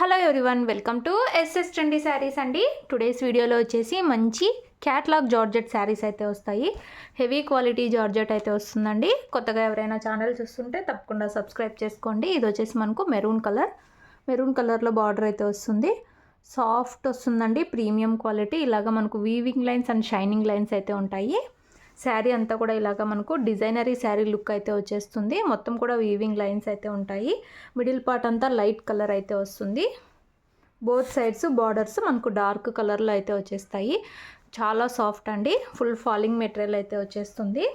Hello everyone, welcome to SS trendy saris అండి. Today's వీడియోలో వచ్చేసి మంచి క్యాట్లాగ్ జార్జెట్ శారీస్ అయితే వస్తాయి. హెవీ క్వాలిటీ జార్జెట్ అయితే వస్తుందండి. కొత్తగా ఎవరైనా ఛానల్ చూస్తుంటే తప్పకుండా సబ్స్క్రైబ్ చేసుకోండి. ఇది వచ్చేసి మనకు మెరూన్ కలర్లో బార్డర్ అయితే వస్తుంది. సాఫ్ట్ వస్తుందండి, ప్రీమియం క్వాలిటీ. ఇలాగ మనకు weaving lines and shining lines అయితే ఉంటాయి. శారీ అంతా కూడా ఇలాగ మనకు డిజైనరీ శారీ లుక్ అయితే వచ్చేస్తుంది. మొత్తం కూడా వీవింగ్ లైన్స్ అయితే ఉంటాయి. మిడిల్ పార్ట్ అంతా లైట్ కలర్ అయితే వస్తుంది. బోత్ సైడ్స్ బార్డర్స్ మనకు డార్క్ కలర్లో అయితే వచ్చేస్తాయి. చాలా సాఫ్ట్ అండి, ఫుల్ ఫాలింగ్ మెటీరియల్ అయితే వచ్చేస్తుంది.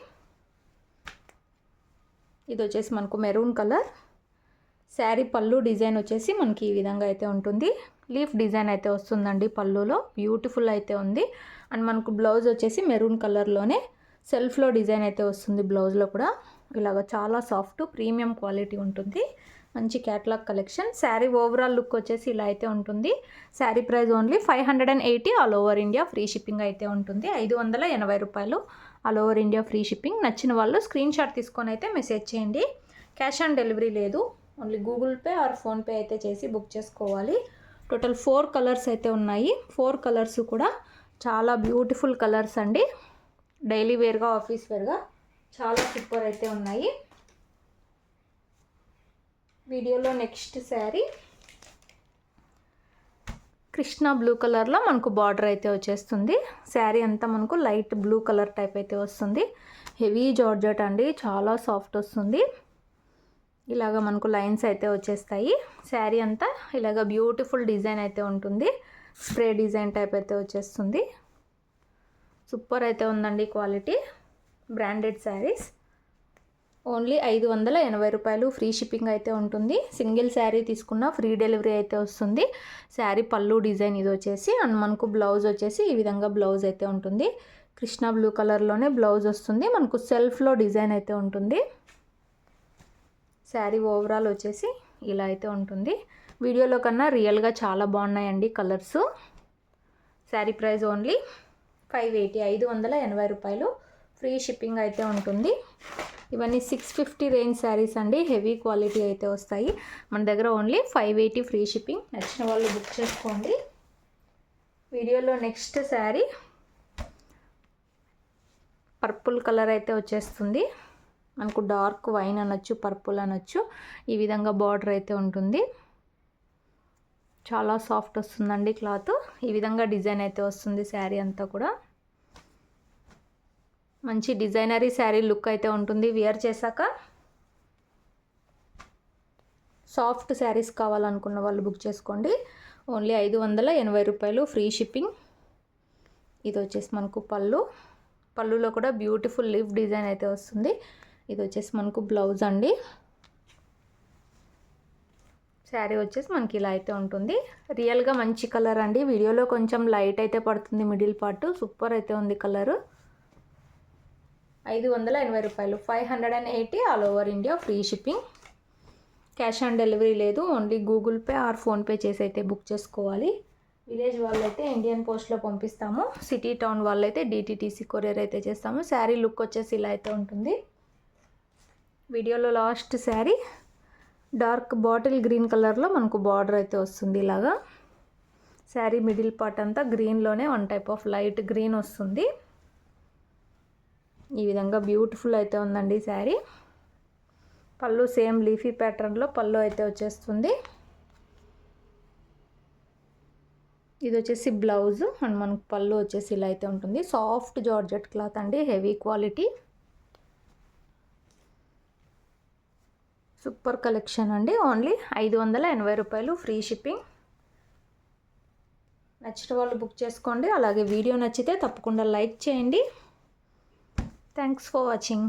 ఇది వచ్చేసి మనకు మెరూన్ కలర్. శారీ పళ్ళు డిజైన్ వచ్చేసి మనకి ఈ విధంగా అయితే ఉంటుంది. లీఫ్ డిజైన్ అయితే వస్తుందండి పళ్ళులో, బ్యూటిఫుల్ అయితే ఉంది. అండ్ మనకు బ్లౌజ్ వచ్చేసి మెరూన్ కలర్లోనే సెల్ఫ్లో డిజైన్ అయితే వస్తుంది. బ్లౌజ్లో కూడా ఇలాగ చాలా సాఫ్ట్ ప్రీమియం క్వాలిటీ ఉంటుంది. మంచి catalogue collection. Sari overall look వచ్చేసి ఇలా అయితే ఉంటుంది. Sari price only 580 all over India. Free shipping అయితే ఉంటుంది. 580 రూపాయలు all over India free shipping. నచ్చిన వాళ్ళు స్క్రీన్ షాట్ తీసుకొని అయితే మెసేజ్ చేయండి. క్యాష్ ఆన్ డెలివరీ లేదు, only Google Pay or PhonePe అయితే చేసి బుక్ చేసుకోవాలి. టోటల్ 4 కలర్స్ అయితే ఉన్నాయి. 4 కలర్స్ కూడా చాలా బ్యూటిఫుల్ కలర్స్ అండి. డైలీ వేర్గా, ఆఫీస్ వేర్గా చాలా సూపర్ అయితే ఉన్నాయి. వీడియోలో నెక్స్ట్ శారీ కృష్ణ బ్లూ కలర్లో మనకు బార్డర్ అయితే వచ్చేస్తుంది. శారీ అంతా మనకు లైట్ బ్లూ కలర్ టైప్ అయితే వస్తుంది. హెవీ జార్జెట్ అండి, చాలా సాఫ్ట్ వస్తుంది. ఇలాగ మనకు లైన్స్ అయితే వచ్చేస్తాయి. శారీ అంతా ఇలాగ బ్యూటిఫుల్ డిజైన్ అయితే ఉంటుంది. స్ప్రే డిజైన్ టైప్ అయితే వచ్చేస్తుంది. సూపర్ అయితే ఉందండి క్వాలిటీ. బ్రాండెడ్ శారీస్. ఓన్లీ 580 రూపాయలు ఫ్రీ షిప్పింగ్ అయితే ఉంటుంది. సింగిల్ శారీ తీసుకున్న ఫ్రీ డెలివరీ అయితే వస్తుంది. శారీ పళ్ళు డిజైన్ ఇది వచ్చేసి, అండ్ మనకు బ్లౌజ్ వచ్చేసి ఈ విధంగా బ్లౌజ్ అయితే ఉంటుంది. కృష్ణ బ్లూ కలర్లోనే బ్లౌజ్ వస్తుంది. మనకు సెల్ఫ్లో డిజైన్ అయితే ఉంటుంది. శారీ ఓవరాల్ వచ్చేసి ఇలా అయితే ఉంటుంది. వీడియోలో కన్నా రియల్గా చాలా బాగున్నాయండి కలర్స్. శారీ ప్రైస్ ఓన్లీ 580 రూపాయలు ఫ్రీ షిప్పింగ్ అయితే ఉంటుంది. ఇవన్నీ 650 రేంజ్ శారీస్ అండి. హెవీ క్వాలిటీ అయితే వస్తాయి. మన దగ్గర ఓన్లీ 580 ఫ్రీ షిప్పింగ్. నచ్చిన వాళ్ళు బుక్ చేసుకోండి. వీడియోలో నెక్స్ట్ శారీ పర్పుల్ కలర్ అయితే వచ్చేస్తుంది. మనకు డార్క్ వైన్ అనొచ్చు, పర్పుల్ అనొచ్చు. ఈ విధంగా బార్డర్ అయితే ఉంటుంది. చాలా సాఫ్ట్ వస్తుందండి క్లాత్. ఈ విధంగా డిజైన్ అయితే వస్తుంది శారీ అంతా కూడా. మంచి డిజైనరీ శారీ లుక్ అయితే ఉంటుంది వేర్ చేశాక. సాఫ్ట్ శారీస్ కావాలనుకున్న వాళ్ళు బుక్ చేసుకోండి. ఓన్లీ 580 రూపాయలు ఫ్రీ షిప్పింగ్. ఇది వచ్చేసి మనకు పళ్ళులో కూడా బ్యూటిఫుల్ లీఫ్ డిజైన్ అయితే వస్తుంది. ఇది వచ్చేసి మనకు బ్లౌజ్ అండి. శారీ వచ్చేసి మనకి ఇలా అయితే ఉంటుంది. రియల్గా మంచి కలర్ అండి. వీడియోలో కొంచెం లైట్ అయితే పడుతుంది మిడిల్ పార్ట్. సూపర్ అయితే ఉంది కలరు. 580 రూపాయలు, 580 all over India free shipping. Cash on delivery లేదు, only Google Pay or PhonePe చేసి అయితే బుక్ చేసుకోవాలి. విలేజ్ వాళ్ళైతే ఇండియన్ పోస్ట్లో పంపిస్తాము. సిటీ టౌన్ వాళ్ళైతే DTTC కొరియర్ అయితే చేస్తాము. శారీ లుక్ వచ్చేసి ఇలా అయితే ఉంటుంది. వీడియోలో last sari dark bottle green కలర్లో మనకు బార్డర్ అయితే వస్తుంది. ఇలాగా శారీ మిడిల్ పార్ట్ అంతా గ్రీన్లోనే one type of light green వస్తుంది. ఈ విధంగా బ్యూటిఫుల్ అయితే ఉందండి శారీ. పళ్ళు సేమ్ లీఫీ ప్యాటర్న్లో పళ్ళు అయితే వచ్చేస్తుంది. ఇది వచ్చేసి బ్లౌజ్, అండ్ మనకు పళ్ళు వచ్చేసి ఇలా అయితే ఉంటుంది. సాఫ్ట్ జార్జెట్ క్లాత్ అండి, హెవీ క్వాలిటీ. సూపర్ కలెక్షన్ అండి. ఓన్లీ 580 రూపాయలు ఫ్రీ షిప్పింగ్. నచ్చిన వాళ్ళు బుక్ చేసుకోండి. అలాగే వీడియో నచ్చితే తప్పకుండా లైక్ చేయండి. Thanks for watching.